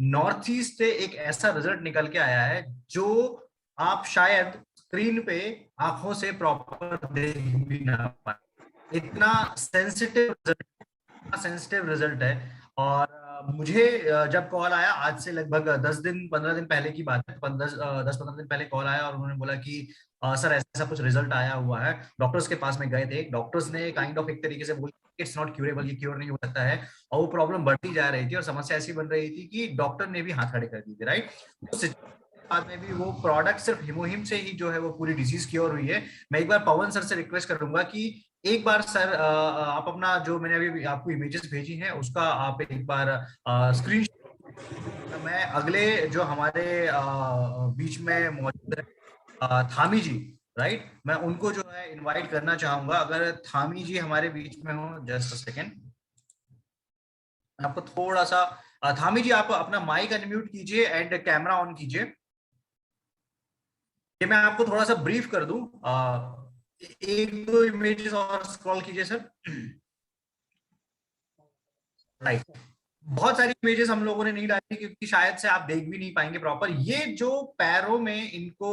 North east से एक ऐसा रिजल्ट निकल के आया है जो आप शायद स्क्रीन पे आंखों से प्रॉपर देख भी ना पाए। इतना सेंसिटिव रिजल्ट है। और मुझे जब कॉल आया, आज से लगभग 10 दिन 15 दिन पहले की बात है, 10 15 दिन पहले कॉल आया और उन्होंने बोला कि सर ऐसा ऐसा कुछ रिजल्ट आया हुआ है। डॉक्टर्स के पास में गए थे, डॉक्टर्स ने काइंड ऑफ एक तरीके से बोला इट्स नॉट क्यूरेबल, ये क्योर नहीं हो सकता है। और वो प्रॉब्लम बढ़ती जा रही थी और समस्या ऐसी बन रही थी कि डॉक्टर ने भी हाथ खड़े कर दिए थे, राइट। बाद में भी वो प्रोडक्ट सिर्फ हिमोहिम से ही जो है वो पूरी डिजीज क्योर हुई है। मैं एक बार पवन सर से रिक्वेस्ट करूंगा कि एक बार सर आप अपना जो मैंने अभी आपको इमेजेस भेजी हैं उसका आप एक बार स्क्रीन, मैं अगले जो हमारे बीच में मौजूद है थामी जी, राइट, मैं उनको जो है इनवाइट करना चाहूंगा। अगर थामी जी हमारे बीच में हो, जस्ट अ सेकेंड, आपको थोड़ा सा थामी जी आप अपना माइक अनम्यूट कीजिए एंड कैमरा ऑन कीजिए। ये मैं आपको थोड़ा सा ब्रीफ कर दूं, एक दो इमेजेस और स्क्रॉल कीजिए सर। राइट, बहुत सारी इमेजेस हम लोगों ने नहीं डाली क्योंकि शायद से आप देख भी नहीं पाएंगे प्रॉपर। ये जो पैरों में इनको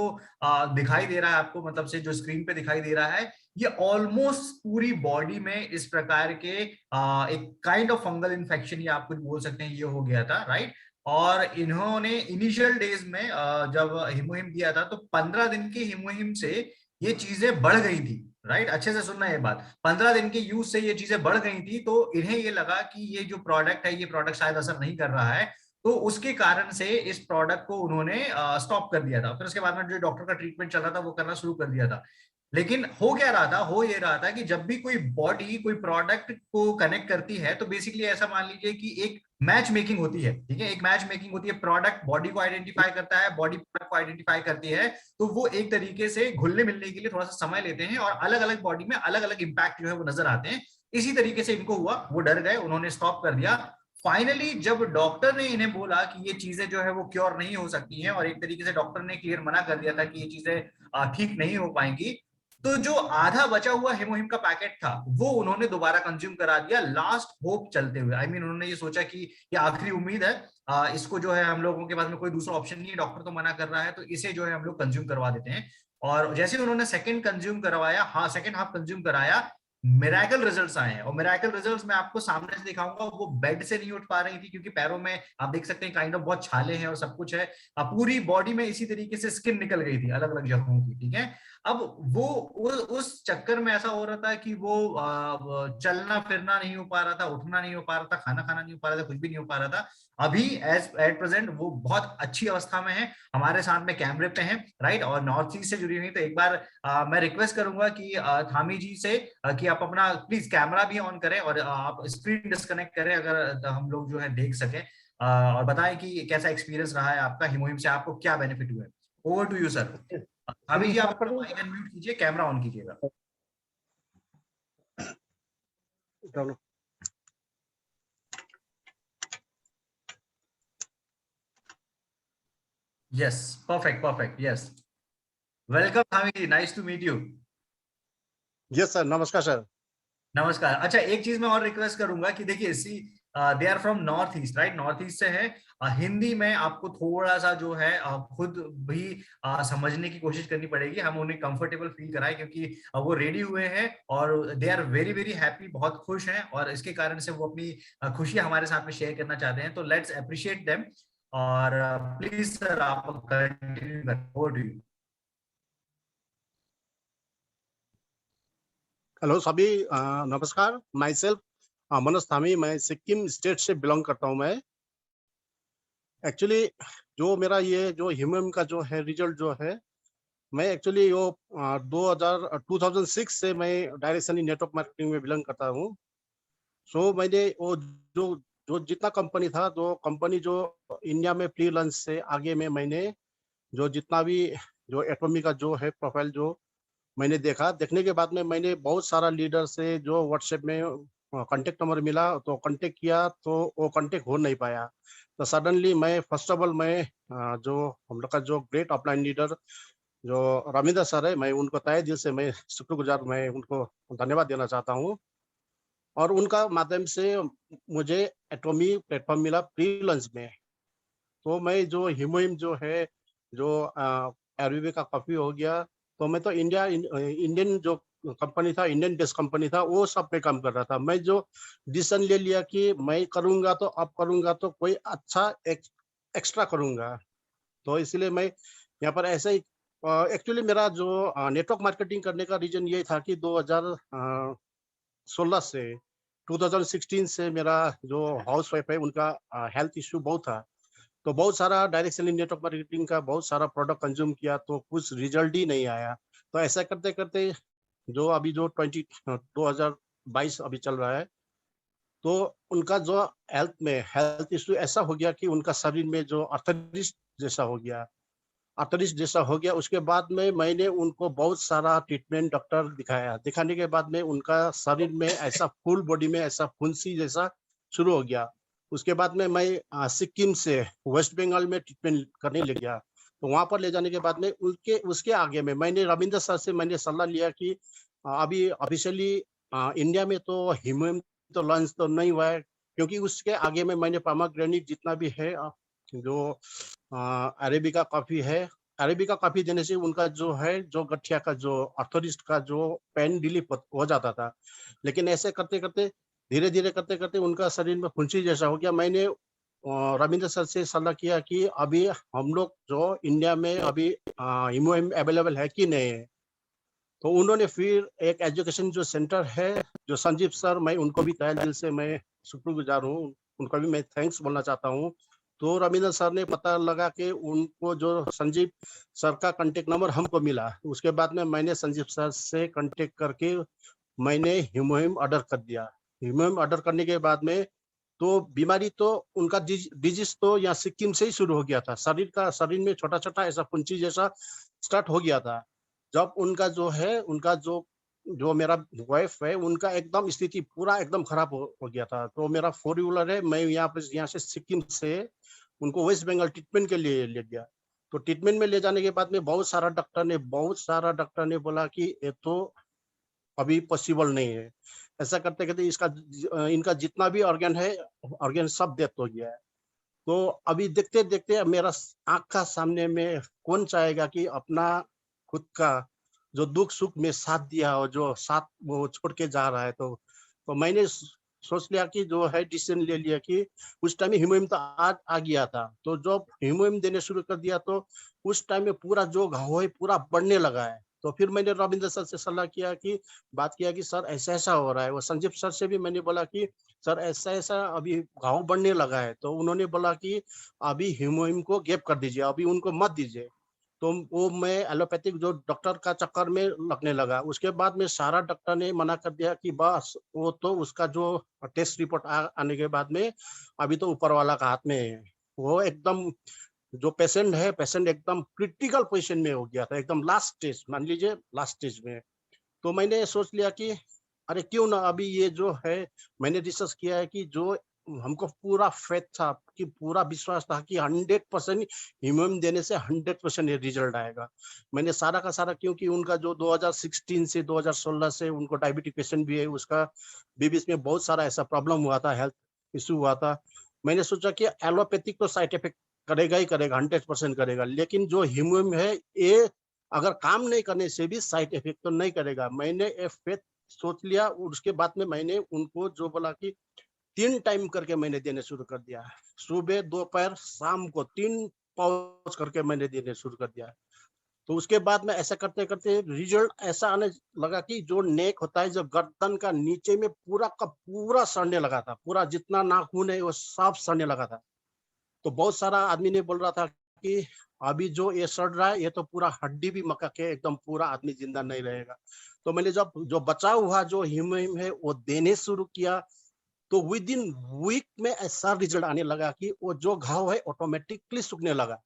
दिखाई दे रहा है आपको, मतलब से जो स्क्रीन पे दिखाई दे रहा है, ये ऑलमोस्ट पूरी बॉडी में इस प्रकार के एक काइंड ऑफ फंगल इन्फेक्शन, ये आप कुछ बोल सकते हैं, ये हो गया था, राइट। और इन्होंने इनिशियल डेज में जब हिमोहिम दिया था तो 15 दिन के हिमोहिम से ये चीजें बढ़ गई थी, राइट। अच्छे से सुनना ये बात, 15 दिन के यूज से ये चीजें बढ़ गई थी, तो इन्हें ये लगा कि ये जो प्रोडक्ट है ये प्रोडक्ट शायद असर नहीं कर रहा है, तो उसके कारण से इस प्रोडक्ट को उन्होंने स्टॉप कर दिया था। फिर उसके बाद में जो डॉक्टर का ट्रीटमेंट चल रहा था वो करना शुरू कर दिया था। लेकिन हो क्या रहा था, हो ये रहा था कि जब भी कोई बॉडी कोई प्रोडक्ट को कनेक्ट करती है तो बेसिकली ऐसा मान लीजिए कि एक मैच मेकिंग होती है, ठीक है, एक मैच मेकिंग होती है। प्रोडक्ट बॉडी को आइडेंटिफाई करता है, बॉडी प्रोडक्ट को आइडेंटिफाई करती है, तो वो एक तरीके से घुलने मिलने के लिए थोड़ा सा समय लेते हैं और अलग अलग बॉडी में अलग अलग इंपैक्ट जो है वो नजर आते हैं। इसी तरीके से इनको हुआ, वो डर गए, उन्होंने स्टॉप कर दिया। फाइनली जब डॉक्टर ने इन्हें बोला कि ये चीजें जो है वो क्योर नहीं हो सकती हैं, और एक तरीके से डॉक्टर ने क्लियर मना कर दिया था कि ये चीजें ठीक नहीं हो पाएंगी, तो जो आधा बचा हुआ हिमोहिम का पैकेट था वो उन्होंने दोबारा कंज्यूम करा दिया, लास्ट होप चलते हुए। आई मीन उन्होंने ये सोचा कि ये आखिरी उम्मीद है, इसको जो है हम लोगों के पास में कोई दूसरा ऑप्शन नहीं है, डॉक्टर तो मना कर रहा है, तो इसे जो है हम लोग कंज्यूम करवा देते हैं। और जैसे उन्होंने सेकंड कंज्यूम करवाया, हाँ सेकंड हाफ कंज्यूम कराया, मिराकल रिजल्ट्स आए हैं। और मिराकल रिजल्ट्स मैं आपको सामने से दिखाऊंगा। वो बेड से नहीं उठ पा रही थी क्योंकि पैरों में आप देख सकते हैं काइंड ऑफ बहुत छाले हैं और सब कुछ है, पूरी बॉडी में इसी तरीके से स्किन निकल गई थी अलग अलग जगहों की, ठीक है। अब वो उस चक्कर में ऐसा हो रहा था कि वो चलना फिरना नहीं हो पा रहा था, उठना नहीं हो पा रहा था, खाना खाना नहीं हो पा रहा था, कुछ भी नहीं हो पा रहा था। अभी एट प्रेजेंट वो बहुत अच्छी अवस्था में है, हमारे साथ में कैमरे पे हैं, राइट, और नॉर्थ ईस्ट से जुड़ी हुई। तो एक बार मैं रिक्वेस्ट करूंगा कि थामी जी से कि आप अपना प्लीज कैमरा भी ऑन करें और आप स्क्रीन डिस्कनेक्ट करें अगर हम लोग जो है देख सकें, और बताएं कि कैसा एक्सपीरियंस रहा है आपका हिमोहिम से, आपको क्या बेनिफिट हुए। Over to you sir. अभी स्क्रीन जी आप स्टॉप कर अपना दूं? माइक अनम्यूट कीजिए, कैमरा ऑन कीजिएगा। चलो। Yes, perfect perfect, yes. Welcome Thami ji, nice to meet you. Yes sir, नमस्कार सर। नमस्कार। अच्छा, एक चीज मैं और रिक्वेस्ट करूंगा कि देखिए see, they are from north east, right, north east से है। हिंदी में आपको थोड़ा सा जो है खुद भी समझने की कोशिश करनी पड़ेगी, हम उन्हें कंफर्टेबल फील कराएं क्योंकि वो रेडी हुए हैं और they are very very happy, बहुत खुश हैं, और इसके कारण से वो अपनी खुशियां हमारे साथ में शेयर करना चाहते हैं, तो लेट्स अप्रिशिएट देम। और प्लीज सर आप कंटिन्यू करें, ओवर टू यू। हेलो सभी, नमस्कार। माई सेल्फ मनोज धामी, मैं सिक्किम स्टेट से बिलोंग करता हूँ। मैं एक्चुअली जो मेरा ये जो हिमोहिम का जो है रिजल्ट जो है, मैं एक्चुअली वो 2006 से मैं डायरेक्शनली नेटवर्क मार्केटिंग में बिलोंग करता हूँ। सो मैंने वो जो जो जितना कंपनी था, जो कंपनी जो इंडिया में फ्री लंच से आगे में मैंने जो जितना भी जो एटॉमी का जो है प्रोफाइल जो मैंने देखा, देखने के बाद में मैंने बहुत सारा लीडर से जो व्हाट्सएप में कांटेक्ट नंबर मिला तो कांटेक्ट किया, तो वो कांटेक्ट हो नहीं पाया। तो सडनली मैं फर्स्ट ऑफ ऑल मैं जो हम लोग का जो ग्रेट अपलाइन लीडर जो रविंद्र सर है, मैं उनको तहे दिल से मैं शुक्रगुजार, मैं उनको धन्यवाद देना चाहता हूँ। और उनका माध्यम से मुझे एटॉमी प्लेटफॉर्म मिला फ्री लंच में। तो मैं जो हिमोहिम जो है, जो अरेबिका कॉफी हो गया, तो मैं तो इंडियन जो कंपनी था, इंडियन बेस्ड कंपनी था, वो सब पे काम कर रहा था। मैं जो डिसीजन ले लिया कि मैं करूंगा तो अब करूंगा तो कोई अच्छा एक्स्ट्रा करूंगा। तो इसलिए मैं यहाँ पर ऐसे ही, एक्चुअली मेरा जो नेटवर्क मार्केटिंग करने का रीजन ये था कि 2016 से 2016 से मेरा जो हाउस वाइफ है उनका हेल्थ इश्यू बहुत था। तो बहुत सारा डायरेक्ट सेलिंग नेटवर्क मार्केटिंग का बहुत सारा प्रोडक्ट कंज्यूम किया तो कुछ रिजल्ट ही नहीं आया। तो ऐसा करते करते जो अभी जो 2022 अभी चल रहा है, तो उनका जो हेल्थ इश्यू ऐसा हो गया कि उनका शरीर में जो अर्थरिटिस जैसा हो गया, उसके बाद में मैंने उनको बहुत सारा ट्रीटमेंट डॉक्टर दिखाया। दिखाने के बाद में उनका शरीर में ऐसा फुल बॉडी में ऐसा फुंसी जैसा शुरू हो गया। उसके बाद में मैं सिक्किम से वेस्ट बंगाल में ट्रीटमेंट करने लग गया। तो वहां पर ले जाने के बाद में उनके उसके आगे में मैंने रविंद्र सर से मैंने सलाह लिया कि अभी ऑफिशियली इंडिया में तो हिमोम तो लॉन्च तो नहीं हुआ है, क्योंकि उसके आगे में मैंने पामाग्रेनेट जितना भी है जो अरेबिका कॉफी है, अरेबिका कॉफी देने से उनका जो है जो गठिया का जो अर्थोरिस्ट का जो पेन रिलीफ हो जाता था। लेकिन ऐसे करते करते धीरे धीरे करते करते उनका शरीर में फुंसी जैसा हो गया। मैंने रविंद्र सर से सलाह किया कि अभी हम लोग जो इंडिया में अभी हिमोहिम अवेलेबल है कि नहीं है। तो उन्होंने फिर एक एजुकेशन जो सेंटर है जो संजीव सर, मैं उनको भी तहे दिल से मैं शुक्रगुजार हूँ, उनका भी मैं थैंक्स बोलना चाहता हूँ। तो रविंद्र सर ने पता लगा कि उनको जो संजीव सर का कांटेक्ट नंबर हमको मिला। उसके बाद में मैंने संजीव सर से कांटेक्ट करके मैंने हिमोहिम ऑर्डर कर दिया। हिमोहिम ऑर्डर करने के बाद में तो बीमारी तो उनका डिजीज तो यहाँ सिक्किम से ही शुरू हो गया था। शरीर में छोटा छोटा ऐसा पुंची जैसा स्टार्ट हो गया था। जब उनका जो है उनका जो जो मेरा वाइफ है उनका एकदम स्थिति पूरा एकदम खराब हो गया था। तो मेरा 4 व्हीलर है, मैं यहाँ से सिक्किम से उनको वेस्ट बंगाल ट्रीटमेंट के लिए ले गया। तो ट्रीटमेंट में ले जाने के बाद में बहुत सारा डॉक्टर ने बोला कि ये तो अभी पॉसिबल नहीं है। ऐसा करते करते इनका जितना भी ऑर्गन है, ऑर्गन सब डेथ हो गया है। तो अभी देखते देखते मेरा आंख का सामने में कौन चाहेगा कि अपना खुद का जो दुख सुख में साथ दिया हो, जो साथ वो छोड़ के जा रहा है। तो मैंने सोच लिया कि जो है डिसीजन ले लिया कि उस टाइम हिमोहिम तो आ गया था। तो जब हिमोहिम देने शुरू कर दिया तो उस टाइम में पूरा जो घाव है पूरा बढ़ने लगा है। तो फिर मैंने रविंद्र सर से सलाह किया कि बात किया कि सर ऐसा ऐसा हो रहा है। वो संजीव सर से भी मैंने बोला कि सर ऐसा ऐसा अभी घाव बढ़ने लगा है। तो उन्होंने बोला कि अभी हिमोहिम को गैप कर दीजिए, अभी उनको मत दीजिए। तो वो मैं एलोपैथिक जो डॉक्टर का चक्कर में लगने लगा। उसके बाद में सारा डॉक्टर ने मना कर दिया कि बस वो तो उसका जो टेस्ट रिपोर्ट आने के बाद में अभी तो ऊपर वाला का हाथ में है। वो एकदम जो पेशेंट एकदम क्रिटिकल पोजीशन में हो गया था, एकदम लास्ट स्टेज, मान लीजिए लास्ट स्टेज में। तो मैंने सोच लिया कि अरे क्यों ना अभी ये जो है, मैंने रिसर्च किया है कि जो हमको पूरा फेथ था कि पूरा विश्वास था कि 100% हिमोम देने से 100% ये रिजल्ट आएगा। मैंने सारा का सारा, क्योंकि उनका जो 2016 से 2016 से उनको डायबिटिक पेशेंट भी है, उसका भी बीच में बहुत सारा ऐसा प्रॉब्लम हुआ था, हेल्थ इशू हुआ था। मैंने सोचा कि एलोपैथिक तो साइड इफेक्ट करेगा ही करेगा, 100% करेगा, लेकिन जो हिमोम है ये अगर काम नहीं करने से भी साइड इफेक्ट तो नहीं करेगा। मैंने फेथ सोच लिया। उसके बाद में मैंने उनको जो बोला कि 3 टाइम करके मैंने देने शुरू कर दिया, सुबह दोपहर शाम को 3 पाउच करके मैंने देने शुरू कर दिया। तो उसके बाद में ऐसा करते करते रिजल्ट ऐसा आने लगा कि जो नेक होता है, जो गर्दन का नीचे में पूरा का पूरा सड़ने लगा था, पूरा जितना नाखून है वो सब सड़ने लगा था। तो बहुत सारा आदमी ने बोल रहा था कि अभी जो ये सड़ रहा है ये तो पूरा हड्डी भी मका के एकदम पूरा आदमी जिंदा नहीं रहेगा। तो मैंने जब जो बचा हुआ जो हिमोहिम है वो देने शुरू किया, तो विद इन वीक में ऐसा रिजल्ट आने लगा कि वो जो घाव है ऑटोमेटिकली सूखने लगा।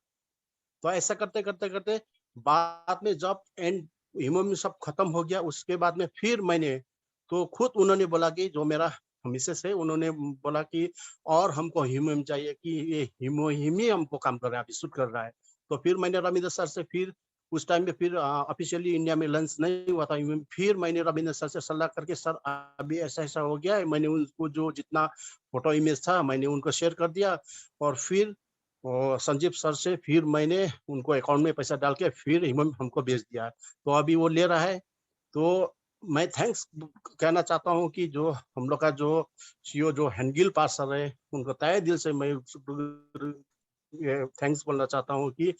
तो ऐसा करते करते करते बाद में जब एंड हिमोहिम सब खत्म हो गया, उसके बाद में फिर मैंने तो खुद उन्होंने बोला कि जो मेरा मिसेस है उन्होंने बोला कि और हमको हिमोहिम चाहिए, कि ये हिमोहिम ही हमको काम कर रहा है, अभी शूट कर रहा है। तो फिर मैंने रविंद्र सर से फिर उस टाइम में फिर ऑफिशियली इंडिया में लंच नहीं हुआ था, फिर मैंने रविंद्र सर से सलाह करके सर अभी ऐसा ऐसा हो गया है, मैंने उनको जो जितना फोटो इमेज था मैंने उनको शेयर कर दिया। और फिर संजीव सर से, फिर मैंने उनको अकाउंट में पैसा डाल के फिर हमको भेज दिया। तो अभी वो ले रहा है। तो मैं थैंक्स कहना चाहता हूँ कि जो हम लोग का जो सीईओ जो हैंगिल पास सर है, उनको तहे दिल से मैं थैंक्स बोलना चाहता हूँ कि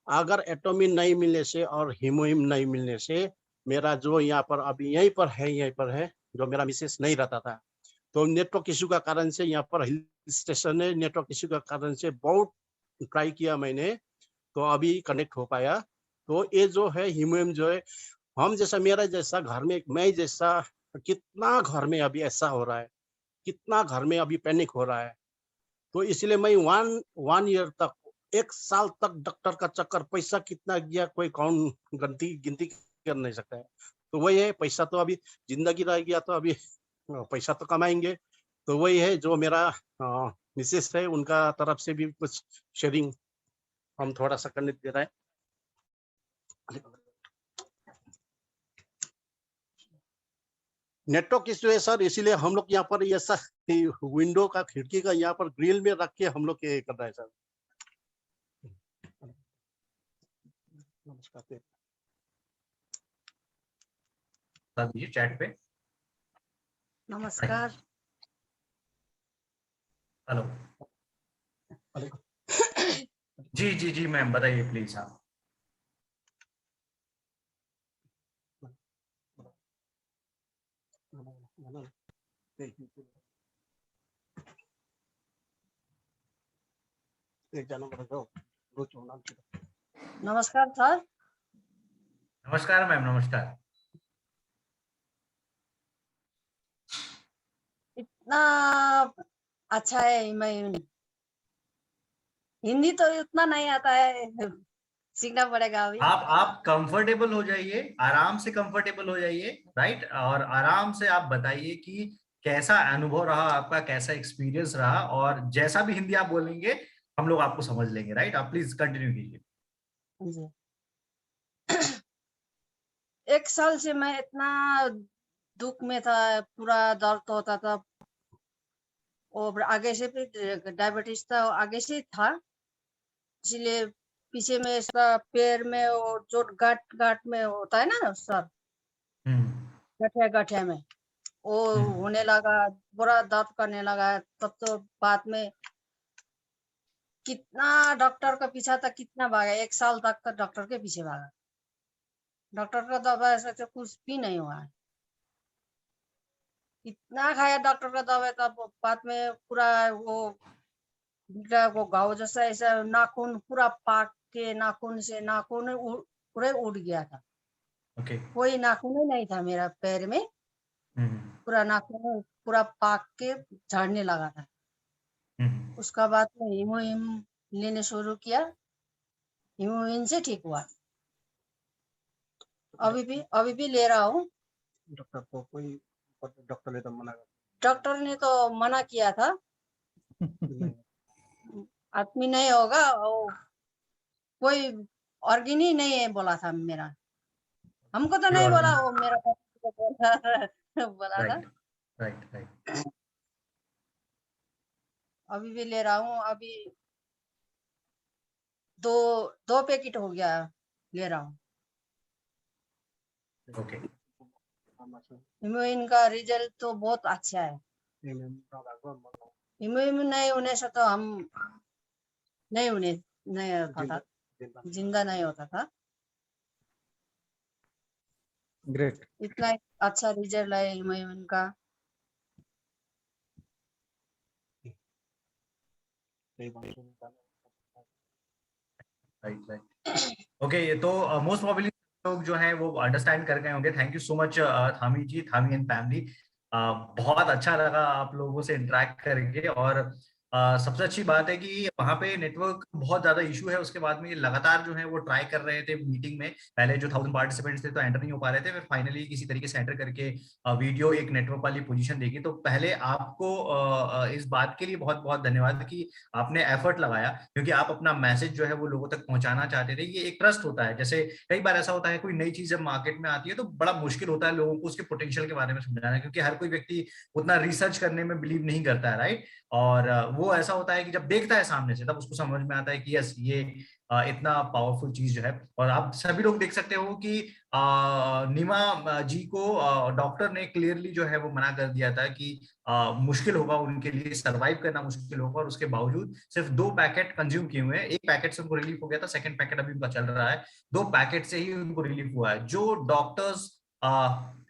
अगर एटोमिन नहीं मिलने से और हीमोहिम नहीं मिलने से मेरा जो यहाँ पर अभी यहीं पर है जो मेरा मिसेस नहीं रहता था। तो नेटवर्क इशू का कारण से यहाँ पर हिल स्टेशन है, नेटवर्क इशू का कारण से बहुत ट्राई किया मैंने, तो अभी कनेक्ट हो पाया। तो ये जो है हीमोहिम जो है, हम जैसा मेरा जैसा घर में मैं जैसा कितना घर में अभी ऐसा हो रहा है, कितना घर में अभी पैनिक हो रहा है। तो इसलिए मैं वन ईयर तक, 1 साल तक डॉक्टर का चक्कर, पैसा कितना गया कोई कौन गिनती कर नहीं सकता है। तो वही है, पैसा तो अभी जिंदगी रह गया तो अभी पैसा तो कमाएंगे। तो वही है जो मेरा मिसेस है, उनका तरफ से भी कुछ शेयरिंग हम थोड़ा सा करने दे रहे हैं। नेटवर्क इश्यू है सर, इसीलिए हम लोग यहाँ पर ऐसा विंडो का खिड़की का यहाँ पर ग्रिल में रख के हम लोग ये कर रहे हैं सर। नमस्कार दीजिए चैट पे। नमस्कार। हेलो। जी जी जी मैम, बताइए प्लीज। आप नमस्कार सर। नमस्कार मैम, नमस्कार। इतना अच्छा है, मैं हिंदी तो उतना नहीं आता है, सीखना पड़ेगा अभी। आप कंफर्टेबल हो जाइए, आराम से कंफर्टेबल हो जाइए, राइट। और आराम से आप बताइए कि कैसा अनुभव रहा आपका, कैसा एक्सपीरियंस रहा, और जैसा भी हिंदी आप बोलेंगे हम लोग आपको समझ लेंगे, राइट। आप प्लीज कंटिन्यू कीजिए। जी। 1 साल से मैं इतना दुख में था, पूरा दर्द होता था, और आगे से भी डायबिटीज था, आगे से था, इसलिए पीछे में इसका पैर में और जो गांठ में होता है ना सर, गठिया में वो होने लगा, बुरा दर्द करने लगा। तब तो बाद में कितना डॉक्टर का पीछा था, कितना भागा, 1 साल तक का डॉक्टर के पीछे भागा। डॉक्टर का दवा ऐसा तो कुछ भी नहीं हुआ है, इतना खाया डॉक्टर का दवा, तब बाद में पूरा वो घाव जैसा ऐसा नाखून पूरा पाक के, नाखून से नाखून पूरे उड़ गया था। ओके। कोई नाखून ही नहीं था मेरा पैर में, पूरा नाखून पूरा पाक के झड़ने लगा था। उसका बाद में हीमोहिम लेने शुरू किया, हीमोहिम से ठीक हुआ। अभी भी ले रहा हूँ। डॉक्टर को कोई डॉक्टर ने तो मना किया था, आदमी नहीं होगा, कोई ऑर्गेन ही नहीं है बोला था मेरा, हमको तो नहीं बोला, वो मेरा बोला था। राइट। अभी भी ले रहा हूँ, अभी दो पैकेट हो गया ले रहा हूँ। ओके। हीमोहिम का रिजल्ट तो बहुत अच्छा है। हीमोहिम नहीं होने से तो हम नहीं होता था, जिंदा नहीं होता था। ग्रेट। इतना अच्छा रिजल्ट है हीमोहिम का। राइट। ओके, ये तो मोस्ट प्रोबेबली लोग जो हैं वो अंडरस्टैंड कर गए होंगे। Thank you so much Thami ji, Thami and family. बहुत अच्छा लगा आप लोगों से इंटरेक्ट करके, और सबसे अच्छी बात है कि वहाँ पे नेटवर्क बहुत ज्यादा इशू है। उसके बाद में ये लगातार जो है वो ट्राई कर रहे थे मीटिंग में, पहले जो 1000 पार्टिसिपेंट्स थे तो एंटर नहीं हो पा रहे थे, फिर फाइनली किसी तरीके से एंटर करके वीडियो एक नेटवर्क वाली पोजीशन देखी। तो पहले आपको इस बात के लिए बहुत बहुत धन्यवाद कि आपने एफर्ट लगाया, क्योंकि आप अपना मैसेज जो है वो लोगों तक पहुंचाना चाहते थे। ये एक ट्रस्ट होता है, जैसे कई बार ऐसा होता है कोई नई चीज जब मार्केट में आती है तो बड़ा मुश्किल होता है लोगों को उसके पोटेंशियल के बारे में समझाना, क्योंकि हर कोई व्यक्ति उतना रिसर्च करने में बिलीव नहीं करता है, राइट। और वो वो ऐसा होता है कि जब देखता है सामने से तब उसको समझ में आता है कि यस ये इतना पावरफुल चीज जो है। और आप सभी लोग देख सकते हो कि नीमा जी को डॉक्टर ने क्लियरली जो है वो मना कर दिया था कि मुश्किल होगा उनके लिए, सरवाइव करना मुश्किल होगा, और उसके बावजूद सिर्फ 2 पैकेट कंज्यूम किए हुए हैं। एक पैकेट से उनको रिलीफ हो गया था, सेकंड पैकेट अभी उनका चल रहा है। 2 पैकेट से ही उनको रिलीफ हुआ है। जो डॉक्टर्स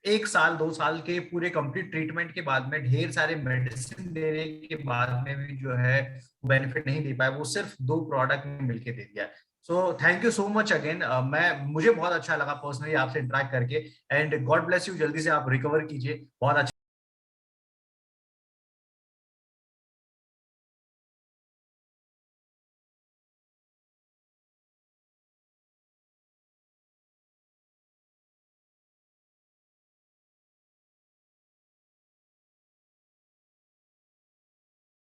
1 साल 2 साल के पूरे कंप्लीट ट्रीटमेंट के बाद में, ढेर सारे मेडिसिन देने के बाद में भी जो है बेनिफिट नहीं दे पाए, वो सिर्फ 2 प्रोडक्ट में मिलके दे दिया। So thank you so much again. मुझे बहुत अच्छा लगा पर्सनली आपसे इंटरेक्ट करके, एंड गॉड ब्लेस यू, जल्दी से आप रिकवर कीजिए। बहुत अच्छा